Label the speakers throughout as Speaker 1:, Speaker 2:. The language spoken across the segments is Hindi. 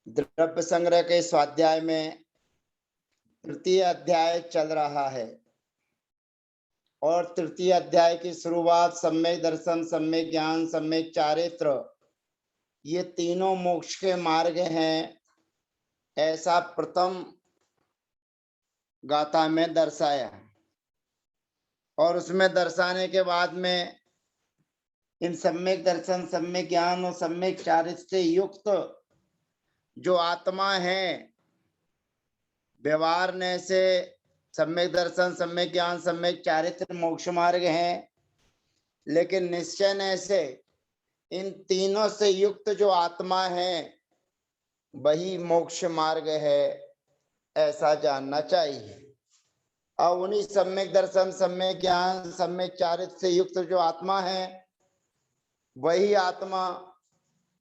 Speaker 1: द्रव्य संग्रह के स्वाध्याय में तृतीय अध्याय चल रहा है और तृतीय अध्याय की शुरुआत सम्यक दर्शन, सम्यक ज्ञान, सम्यक चारित्र, ये तीनों मोक्ष के मार्ग हैं, ऐसा प्रथम गाथा में दर्शाया। और उसमें दर्शाने के बाद में इन सम्यक दर्शन, सम्यक ज्ञान और सम्यक चारित्र से युक्त जो आत्मा है, व्यवहार से सम्यक दर्शन, सम्यक ज्ञान, सम्यक चारित्र मोक्ष मार्ग है, लेकिन निश्चय से इन तीनों से युक्त जो आत्मा है वही मोक्ष मार्ग है, ऐसा जानना चाहिए। और उन्हीं सम्यक दर्शन, सम्यक ज्ञान, सम्यक चारित्र से युक्त जो आत्मा है वही आत्मा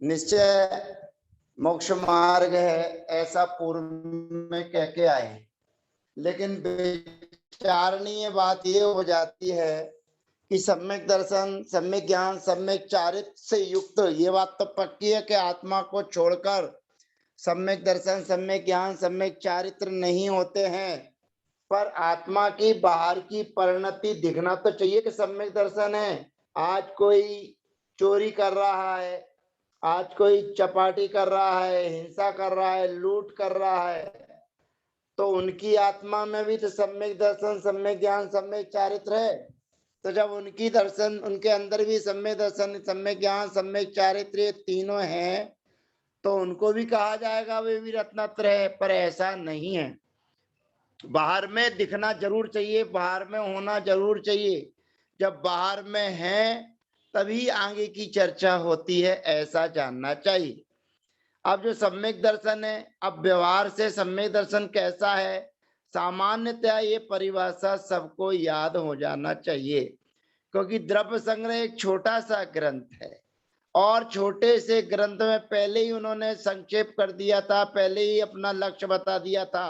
Speaker 1: निश्चय मोक्ष मार्ग है, ऐसा पूर्व में कह के आए। लेकिन विचारणीय बात ये हो जाती है कि सम्यक दर्शन, सम्यक ज्ञान, सम्यक चारित्र से युक्त, ये बात तो पक्की है कि आत्मा को छोड़कर सम्यक दर्शन, सम्यक ज्ञान, सम्यक चारित्र नहीं होते हैं, पर आत्मा की बाहर की परिणति दिखना तो चाहिए कि सम्यक दर्शन है। आज कोई चोरी कर रहा है, आज कोई चपाटी कर रहा है, हिंसा कर रहा है, लूट कर रहा है, तो उनकी आत्मा में भी तो सम्यक दर्शन, सम्यक ज्ञान, सम्यक चारित्र है। तो जब उनकी दर्शन, उनके अंदर भी सम्यक दर्शन, सम्यक ज्ञान, सम्यक चारित्र, ये तीनों हैं, तो उनको भी कहा जाएगा वे भी रत्नत्र है। पर ऐसा नहीं है। बाहर में दिखना जरूर चाहिए, बाहर में होना जरूर चाहिए। जब बाहर में है तभी आगे की चर्चा होती है, ऐसा जानना चाहिए। अब जो सम्यक दर्शन है, अब व्यवहार से सम्यक दर्शन कैसा है, सामान्यतया ये परिभाषा सबको याद हो जाना चाहिए, क्योंकि द्रव्य संग्रह एक छोटा सा ग्रंथ है और छोटे से ग्रंथ में पहले ही उन्होंने संक्षेप कर दिया था, पहले ही अपना लक्ष्य बता दिया था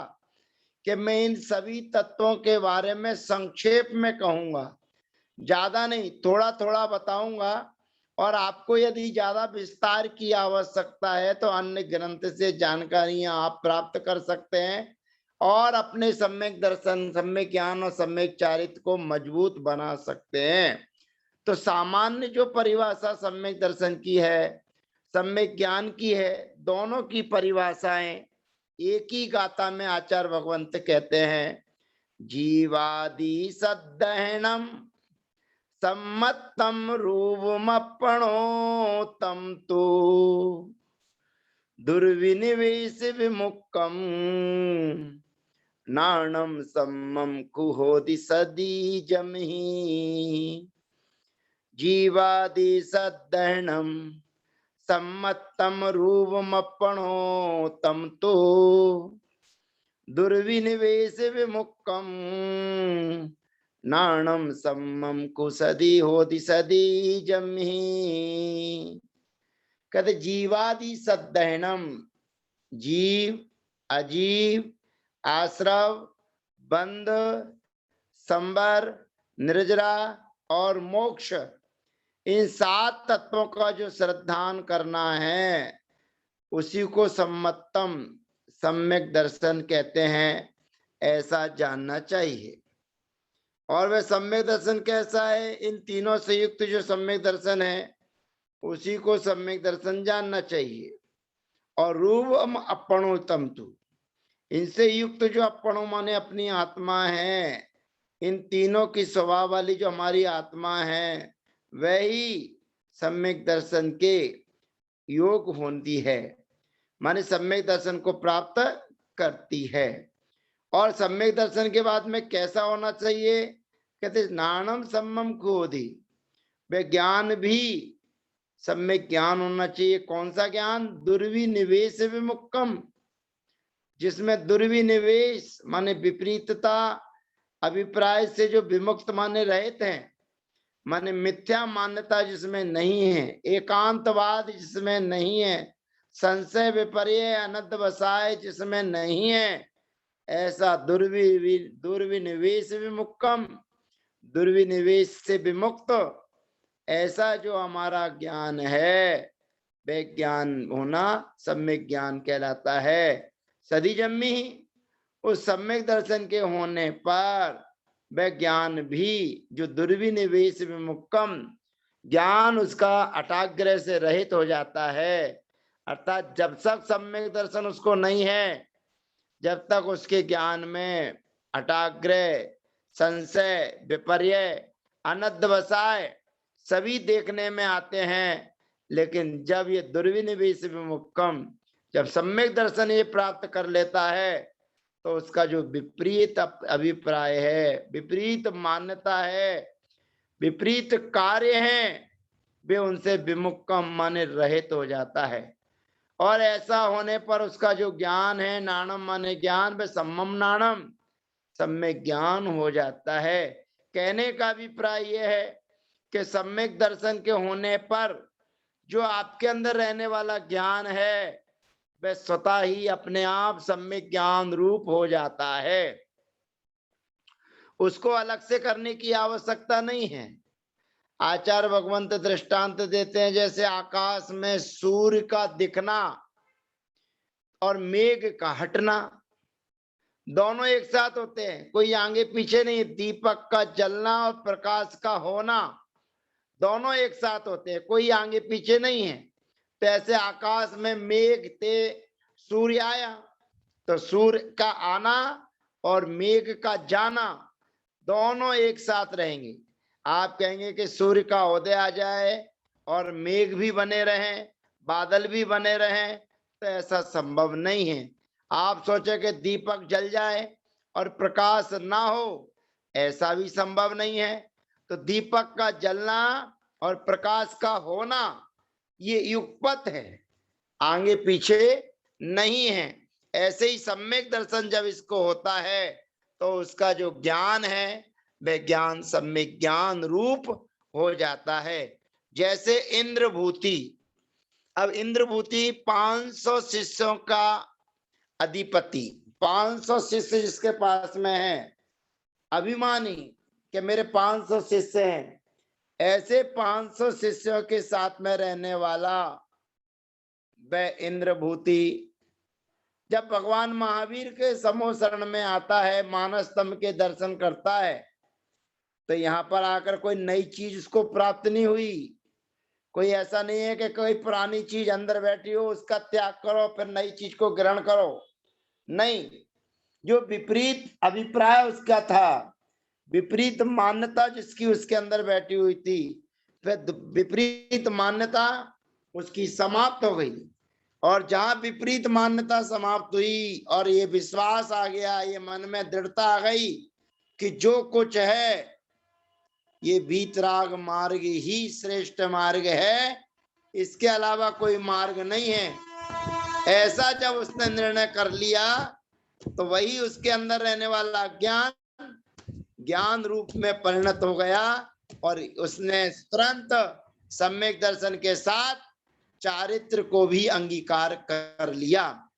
Speaker 1: कि मैं इन सभी तत्वों के बारे में संक्षेप में कहूंगा, ज्यादा नहीं, थोड़ा थोड़ा बताऊंगा। और आपको यदि ज्यादा विस्तार की आवश्यकता है तो अन्य ग्रंथ से जानकारियां आप प्राप्त कर सकते हैं और अपने सम्यक दर्शन, सम्यक ज्ञान और सम्यक चारित्र को मजबूत बना सकते हैं। तो सामान्य जो परिभाषा सम्यक दर्शन की है, सम्यक ज्ञान की है, दोनों की परिभाषाएं एक ही गाथा में आचार्य भगवंत कहते हैं, जीवादि सद्दहनम सम्मतम रूपमपणो तम तो दुर्विनिवेश विमुक्तम नाणम सम्मम कुहोदि सदी जमहि। जीवादि सद्दहनम सम्मतम रूपमपणो तम तो दुर्विनिवेश विमुक्तम नाणम सम्मम कुसदी होदि सदी जमहि। कहते जीवादि सद्दहनम, जीव, अजीव, आश्रव, बंध, संबर, निर्जरा और मोक्ष, इन 7 तत्वों का जो श्रद्धान करना है उसी को सम्मतम, सम्यक दर्शन कहते हैं, ऐसा जानना चाहिए। और वह सम्यक दर्शन कैसा है, इन तीनों से युक्त जो सम्यक दर्शन है उसी को सम्यक दर्शन जानना चाहिए। और रूपम अपणो तमतु, इनसे युक्त जो अपणो माने अपनी आत्मा है, इन तीनों की स्वभाव वाली जो हमारी आत्मा है वही सम्यक दर्शन के योग होती है, माने सम्यक दर्शन को प्राप्त करती है। और सम्यक दर्शन के बाद में कैसा होना चाहिए, कहते नाणम सम्मम खोधि, वे ज्ञान भी सम्यक ज्ञान होना चाहिए। कौन सा ज्ञान, दुर्विनिवेश विमुक्तम, जिसमें दुर्विनिवेश माने विपरीतता, अभिप्राय से जो विमुक्त माने रहित हैं, माने मिथ्या मान्यता जिसमें नहीं है, एकांतवाद जिसमें नहीं है, संशय विपर्य अनंत वसाय जिसमें नहीं है, ऐसा दुर्विनिवेश विमुक्तम, दुर्विनिवेश से विमुक्त ऐसा जो हमारा ज्ञान है वह ज्ञान होना सम्यक ज्ञान कहलाता है। सदी जम्मी, उस सम्यक दर्शन के होने पर वह ज्ञान भी जो दुर्विनिवेश विमुक्तम, ज्ञान उसका अटाग्रह से रहित हो जाता है। अर्थात जब तक सम्यक दर्शन उसको नहीं है, जब तक उसके ज्ञान में अटाग्रह, संशय, विपर्य, अनद्धवसाय सभी देखने में आते हैं। लेकिन जब ये दुर्विनिवेश विमुक्तम, जब सम्यक दर्शन ये प्राप्त कर लेता है, तो उसका जो विपरीत अभिप्राय है, विपरीत मान्यता है, विपरीत कार्य हैं, वे उनसे विमुक्तम माने रहित हो जाता है। और ऐसा होने पर उसका जो ज्ञान है, नाणम माने ज्ञान, वे सम्मम नाणम, सम्यक ज्ञान हो जाता है। कहने का अभिप्राय यह है कि सम्यक दर्शन के होने पर जो आपके अंदर रहने वाला ज्ञान है, वह स्वतः ही अपने आप सम्यक ज्ञान रूप हो जाता है। उसको अलग से करने की आवश्यकता नहीं है। आचार्य भगवंत दृष्टांत देते हैं, जैसे आकाश में सूर्य का दिखना और मेघ का हटना, दोनों एक साथ होते हैं, कोई आगे पीछे नहीं। दीपक का जलना और प्रकाश का होना दोनों एक साथ होते हैं, कोई आगे पीछे नहीं है। तो ऐसे आकाश में मेघ थे, सूर्य आया, तो सूर्य का आना और मेघ का जाना दोनों एक साथ रहेंगे। आप कहेंगे कि सूर्य का उदय आ जाए और मेघ भी बने रहें, बादल भी बने रहें, तो ऐसा संभव नहीं है। आप सोचे कि दीपक जल जाए और प्रकाश ना हो, ऐसा भी संभव नहीं है। तो दीपक का जलना और प्रकाश का होना ये युगपत है, आगे पीछे नहीं है। ऐसे ही सम्यक दर्शन जब इसको होता है, तो उसका जो ज्ञान है वह ज्ञान सम्यक ज्ञान रूप हो जाता है। जैसे इंद्रभूति, अब इंद्रभूति 500 शिष्यों का अधिपति, 500 शिष्य जिसके पास में है, अभिमानी कि मेरे 500 शिष्य हैं, ऐसे 500 शिष्यों के साथ में रहने वाला वह इंद्रभूति जब भगवान महावीर के समूह शरण में आता है, मानस स्तंभ के दर्शन करता है, तो यहाँ पर आकर कोई नई चीज उसको प्राप्त नहीं हुई। कोई ऐसा नहीं है कि कोई पुरानी चीज अंदर बैठी हो, उसका त्याग करो फिर नई चीज को ग्रहण करो, नहीं। जो विपरीत अभिप्राय उसका था, विपरीत मान्यता जिसकी उसके अंदर बैठी हुई थी, फिर विपरीत मान्यता उसकी समाप्त हो गई। और जहां विपरीत मान्यता समाप्त हुई और ये विश्वास आ गया, ये मन में दृढ़ता आ गई कि जो कुछ है ये वीतराग मार्ग ही श्रेष्ठ मार्ग है, इसके अलावा कोई मार्ग नहीं है, ऐसा जब उसने निर्णय कर लिया, तो वही उसके अंदर रहने वाला ज्ञान ज्ञान रूप में परिणत हो गया और उसने तुरंत सम्यक दर्शन के साथ चारित्र को भी अंगीकार कर लिया।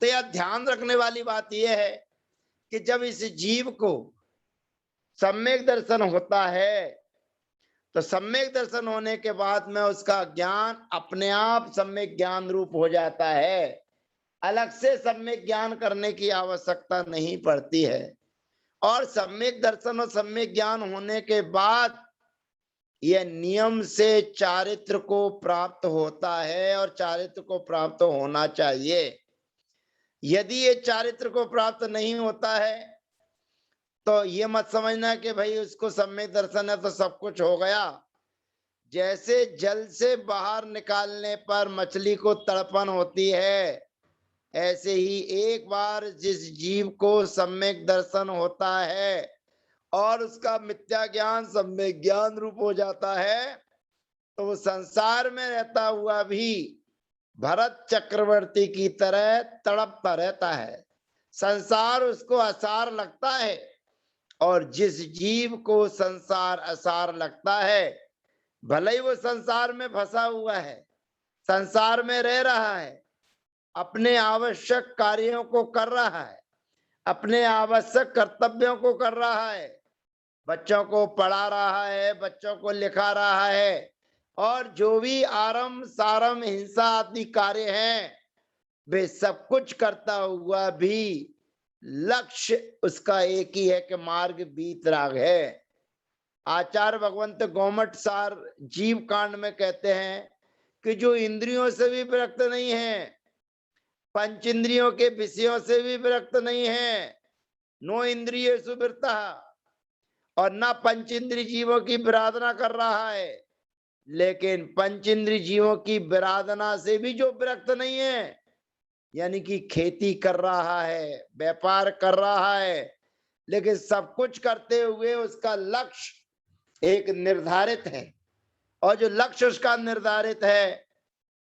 Speaker 1: तो यह ध्यान रखने वाली बात यह है कि जब इस जीव को सम्यक दर्शन होता है, तो सम्यक दर्शन होने के बाद में उसका ज्ञान अपने आप सम्यक ज्ञान रूप हो जाता है, अलग से सम्यक ज्ञान करने की आवश्यकता नहीं पड़ती है। और सम्यक दर्शन और सम्यक ज्ञान होने के बाद यह नियम से चारित्र को प्राप्त होता है और चारित्र को प्राप्त होना चाहिए। यदि ये चारित्र को प्राप्त नहीं होता है, तो ये मत समझना कि भाई उसको सम्यक दर्शन है तो सब कुछ हो गया। जैसे जल से बाहर निकालने पर मछली को तड़पन होती है, ऐसे ही एक बार जिस जीव को सम्यक दर्शन होता है और उसका मिथ्या ज्ञान सम्यक ज्ञान रूप हो जाता है, तो वो संसार में रहता हुआ भी भरत चक्रवर्ती की तरह तड़पता रहता है। संसार उसको असार लगता है, और जिस जीव को संसार असार लगता है, भले ही वो संसार में फंसा हुआ है, संसार में रह रहा है, अपने आवश्यक कार्यों को कर रहा है, अपने आवश्यक कर्तव्यों को कर रहा है, बच्चों को पढ़ा रहा है, बच्चों को लिखा रहा है, और जो भी आरम सारम हिंसा आदि कार्य हैं वे सब कुछ करता हुआ भी लक्ष्य उसका एक ही है कि मार्ग बीतराग है। आचार्य भगवंत गोमट सार जीव कांड में कहते हैं कि जो इंद्रियों से भी विरक्त नहीं है, पंच इंद्रियों के विषयों से भी विरक्त नहीं है, नो इंद्रिय सुविरता, और न पंच इंद्रिय जीवों की विराधना कर रहा है, लेकिन पंच इंद्रिय जीवों की विराधना से भी जो विरक्त नहीं है, यानी कि खेती कर रहा है, व्यापार कर रहा है, लेकिन सब कुछ करते हुए उसका लक्ष्य एक निर्धारित है, और जो लक्ष्य उसका निर्धारित है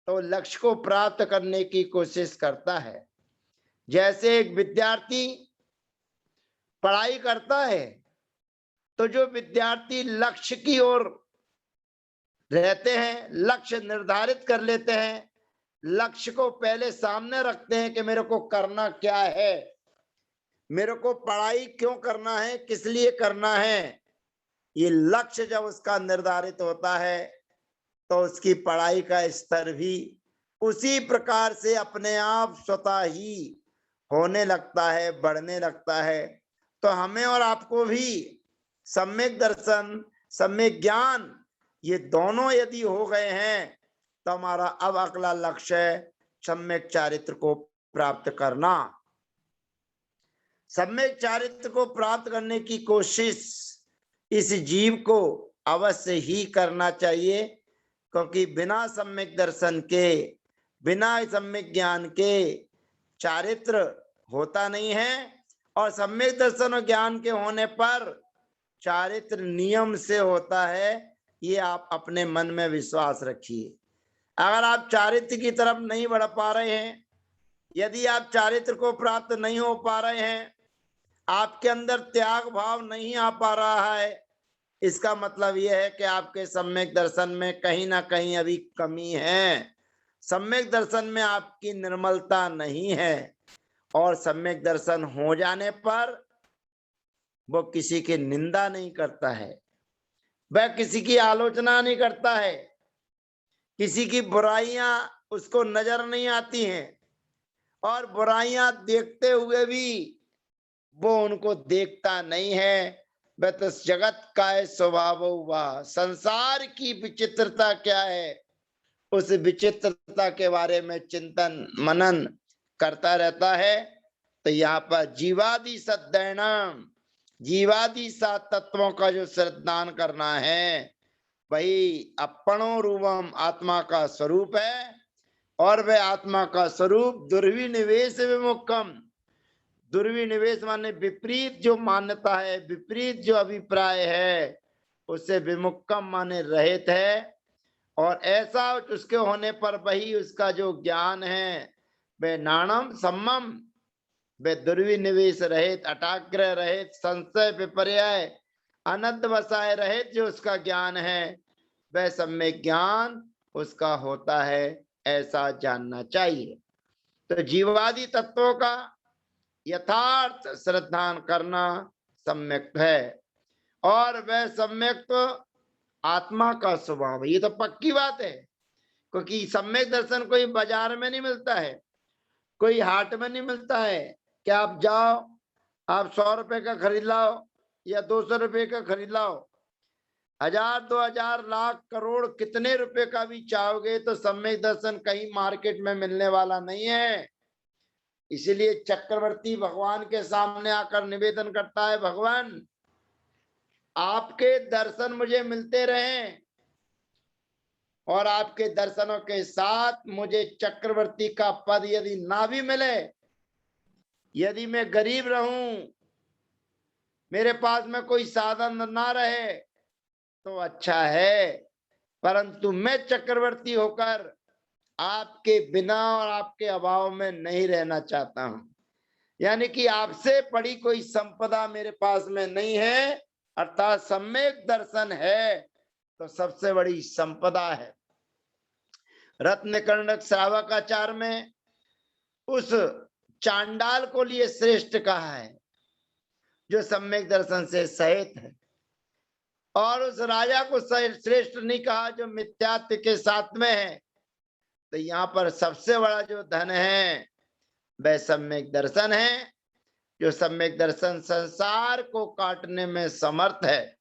Speaker 1: तो लक्ष्य को प्राप्त करने की कोशिश करता है। जैसे एक विद्यार्थी पढ़ाई करता है तो जो विद्यार्थी लक्ष्य की ओर रहते हैं, लक्ष्य निर्धारित कर लेते हैं, लक्ष्य को पहले सामने रखते हैं कि मेरे को करना क्या है, मेरे को पढ़ाई क्यों करना है, किस लिए करना है, ये लक्ष्य जब उसका निर्धारित होता है तो उसकी पढ़ाई का स्तर भी उसी प्रकार से अपने आप स्वतः ही होने लगता है, बढ़ने लगता है। तो हमें और आपको भी सम्यक दर्शन, सम्यक ज्ञान, ये दोनों यदि हो गए हैं तो हमारा अब अगला लक्ष्य है सम्यक चारित्र को प्राप्त करना। सम्यक चारित्र को प्राप्त करने की कोशिश इस जीव को अवश्य ही करना चाहिए, क्योंकि बिना सम्यक दर्शन के, बिना सम्यक ज्ञान के चारित्र होता नहीं है, और सम्यक दर्शन और ज्ञान के होने पर चारित्र नियम से होता है। ये आप अपने मन में विश्वास रखिए। अगर आप चारित्र की तरफ नहीं बढ़ पा रहे हैं, यदि आप चारित्र को प्राप्त नहीं हो पा रहे हैं, आपके अंदर त्याग भाव नहीं आ पा रहा है, इसका मतलब यह है कि आपके सम्यक दर्शन में कहीं ना कहीं अभी कमी है। सम्यक दर्शन में आपकी निर्मलता नहीं है, और सम्यक दर्शन हो जाने पर वो किसी की निंदा नहीं करता है, वह किसी की आलोचना नहीं करता है, किसी की बुराइयां उसको नजर नहीं आती हैं, और बुराइयां देखते हुए भी वो उनको देखता नहीं है। वह तो जगत का है स्वभाव हुआ, संसार की विचित्रता क्या है, उस विचित्रता के बारे में चिंतन मनन करता रहता है। तो यहाँ पर जीवादि सद्दैनम, जीवादि सात तत्वों का जो श्रद्धान करना है वही अपनो रूपम आत्मा का स्वरूप है, और वह आत्मा का स्वरूप दुर्विनिवेश विमुक्तम, दुर्विनिवेश माने विपरीत जो मान्यता है, विपरीत जो अभिप्राय है, उससे विमुक्तम माने रहित है। और ऐसा उसके होने पर वही उसका जो ज्ञान है वह नाणम सम्मम, वे दुर्विनिवेश रहित, अटाग्रह रहित, संशय विपर्यय, अनंत वसाय रहित जो उसका ज्ञान है वह सम्यक ज्ञान उसका होता है, ऐसा जानना चाहिए। तो जीवादि तत्वों का यथार्थ श्रद्धान करना सम्यक है, और वह सम्यक तो आत्मा का स्वभाव है। ये तो पक्की बात है, क्योंकि सम्यक दर्शन कोई बाजार में नहीं मिलता है, कोई हाट में नहीं मिलता है कि आप जाओ, आप 100 रुपए का खरीद लाओ या 200 रुपए का खरीद लाओ। 1000, 2000, लाख, करोड़ कितने रुपए का भी चाहोगे तो सम्यक दर्शन कहीं मार्केट में मिलने वाला नहीं है। इसीलिए चक्रवर्ती भगवान के सामने आकर निवेदन करता है, भगवान आपके दर्शन मुझे मिलते रहें, और आपके दर्शनों के साथ मुझे चक्रवर्ती का पद यदि ना भी मिले, यदि मैं गरीब रहूं, मेरे पास में कोई साधन ना रहे तो अच्छा है, परंतु मैं चक्रवर्ती होकर आपके बिना और आपके अभाव में नहीं रहना चाहता हूं। यानी कि आपसे बड़ी कोई संपदा मेरे पास में नहीं है, अर्थात सम्यक दर्शन है तो सबसे बड़ी संपदा है। रत्न कर्णक श्रावकाचार में उस चांडाल को लिए श्रेष्ठ कहा है जो सम्यक दर्शन से सहित है, और उस राजा को श्रेष्ठ नहीं कहा जो मिथ्यात्व के साथ में है। तो यहाँ पर सबसे बड़ा जो धन है वह सम्यक दर्शन है, जो सम्यक दर्शन संसार को काटने में समर्थ है,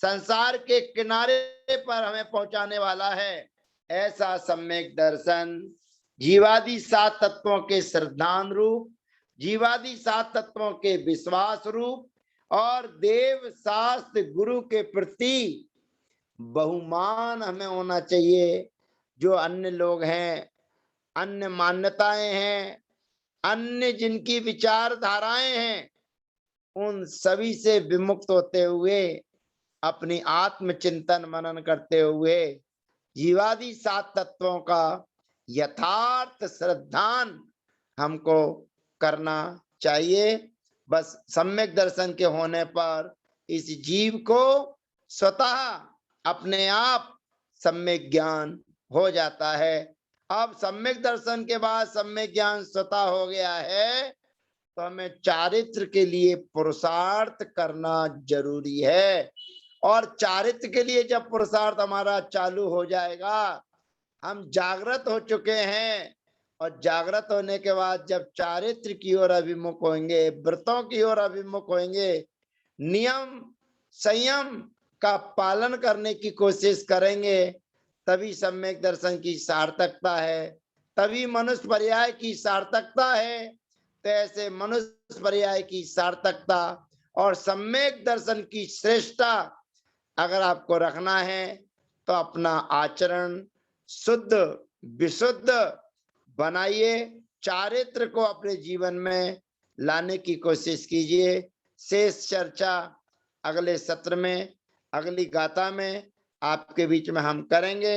Speaker 1: संसार के किनारे पर हमें पहुंचाने वाला है। ऐसा सम्यक दर्शन जीवादि सात तत्वों के श्रद्धान रूप, जीवादि सात तत्वों के विश्वास रूप और देव शास्त्र गुरु के प्रति बहुमान हमें होना चाहिए। जो अन्य लोग हैं, अन्य मान्यताएं हैं, अन्य जिनकी विचारधाराएं हैं, उन सभी से विमुक्त होते हुए अपनी आत्मचिंतन मनन करते हुए जीवादि सात तत्वों का यथार्थ श्रद्धान हमको करना चाहिए। बस सम्यक दर्शन के होने पर इस जीव को स्वतः अपने आप सम्यक ज्ञान हो जाता है। अब सम्यक दर्शन के बाद सम्यक ज्ञान स्वतः हो गया है, तो हमें चारित्र के लिए पुरुषार्थ करना जरूरी है। और चारित्र के लिए जब पुरुषार्थ हमारा चालू हो जाएगा, हम जागृत हो चुके हैं, और जागृत होने के बाद जब चारित्र की ओर अभिमुख होंगे, व्रतों की ओर अभिमुख होंगे, नियम संयम का पालन करने की कोशिश करेंगे, तभी सम्यक दर्शन की सार्थकता है, तभी मनुष्य पर्याय की सार्थकता है। तो ऐसे मनुष्य पर्याय की सार्थकता और सम्यक दर्शन की श्रेष्ठता अगर आपको रखना है, तो अपना आचरण शुद्ध विशुद्ध बनाइए, चारित्र को अपने जीवन में लाने की कोशिश कीजिए। शेष चर्चा अगले सत्र में, अगली गाथा में आपके बीच में हम करेंगे।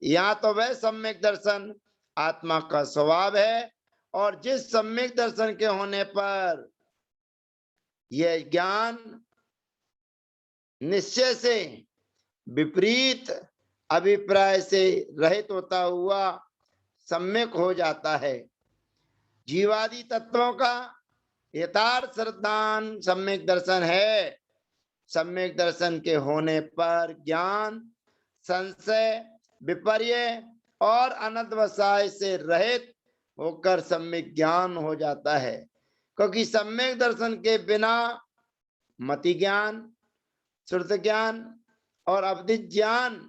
Speaker 1: यहाँ तो वह सम्यक दर्शन आत्मा का स्वभाव है, और जिस सम्यक दर्शन के होने पर यह ज्ञान निश्चय से विपरीत अभिप्राय से रहित होता हुआ सम्यक हो जाता है। जीवादि तत्वों का यथार्थ श्रद्धान सम्यक दर्शन है। सम्यक दर्शन के होने पर ज्ञान संशय विपर्य और अनद्वसाय से रहित होकर सम्यक ज्ञान हो जाता है। क्योंकि सम्यक दर्शन के बिना मति ज्ञान, श्रुत ज्ञान और अवधि ज्ञान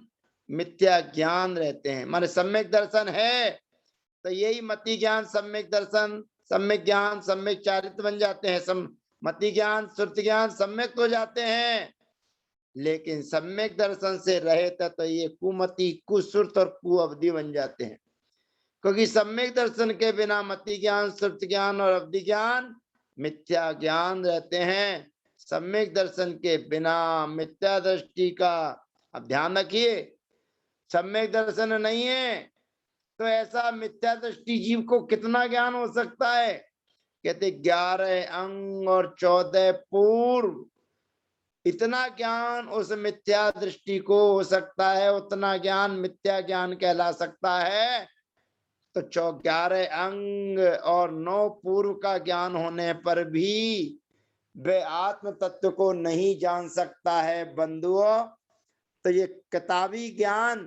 Speaker 1: मिथ्या ज्ञान रहते हैं। माने सम्यक दर्शन है तो यही मति ज्ञान, सम्यक दर्शन, सम्यक ज्ञान, सम्यक चारित्र बन जाते हैं। मति ज्ञान, श्रुत ज्ञान सम्यक हो जाते हैं। लेकिन सम्यक दर्शन से रहित तो ये कुमति, कुश्रुत और कुअवधि बन जाते हैं। क्योंकि सम्यक दर्शन के बिना मति ज्ञान, श्रुत ज्ञान और अवधि ज्ञान मिथ्या ज्ञान रहते हैं। सम्यक दर्शन के बिना मिथ्या दृष्टि का, अब ध्यान रखिए, सम्यक दर्शन नहीं है तो ऐसा मिथ्या दृष्टि जीव को कितना ज्ञान हो सकता है? कहते 11 अंग और 14 पूर्व, इतना ज्ञान उस मिथ्या दृष्टि को हो सकता है, उतना ज्ञान मिथ्या ज्ञान कहला सकता है। तो 11 अंग और 9 पूर्व का ज्ञान होने पर भी वे आत्म तत्व को नहीं जान सकता है बंधुओं। तो ये किताबी ज्ञान,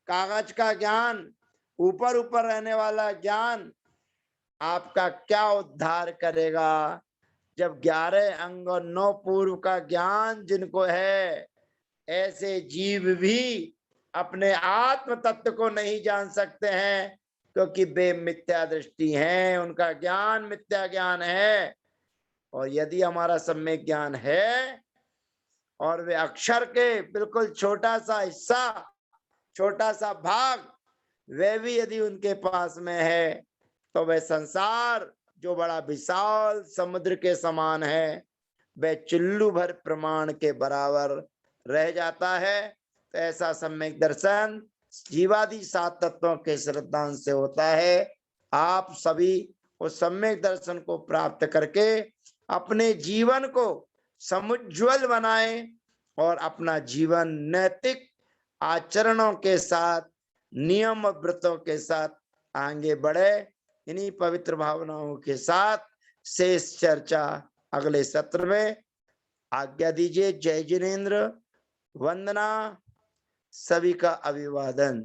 Speaker 1: कागज का ज्ञान, ऊपर ऊपर रहने वाला ज्ञान आपका क्या उद्धार करेगा? जब 11 अंग और 9 पूर्व का ज्ञान जिनको है, ऐसे जीव भी अपने आत्म तत्व को नहीं जान सकते हैं, क्योंकि वे मिथ्या दृष्टि हैं, उनका ज्ञान मिथ्या ज्ञान है। और यदि हमारा सम्यक ज्ञान है और वे अक्षर के बिल्कुल छोटा सा हिस्सा, छोटा सा भाग वे भी यदि उनके पास में है, तो वह संसार जो बड़ा विशाल समुद्र के समान है, वह चुल्लू भर प्रमाण के बराबर रह जाता है। तो ऐसा सम्यक दर्शन जीवादि 7 तत्वों के श्रद्धांश से होता है। आप सभी उस सम्यक दर्शन को प्राप्त करके अपने जीवन को समुज्ज्वल बनाएं और अपना जीवन नैतिक आचरणों के साथ, नियम व्रतों के साथ आगे बढ़े। इन्हीं पवित्र भावनाओं के साथ शेष चर्चा अगले सत्र में। आज्ञा दीजिए। जय जिनेन्द्र। वंदना, सभी का अभिवादन।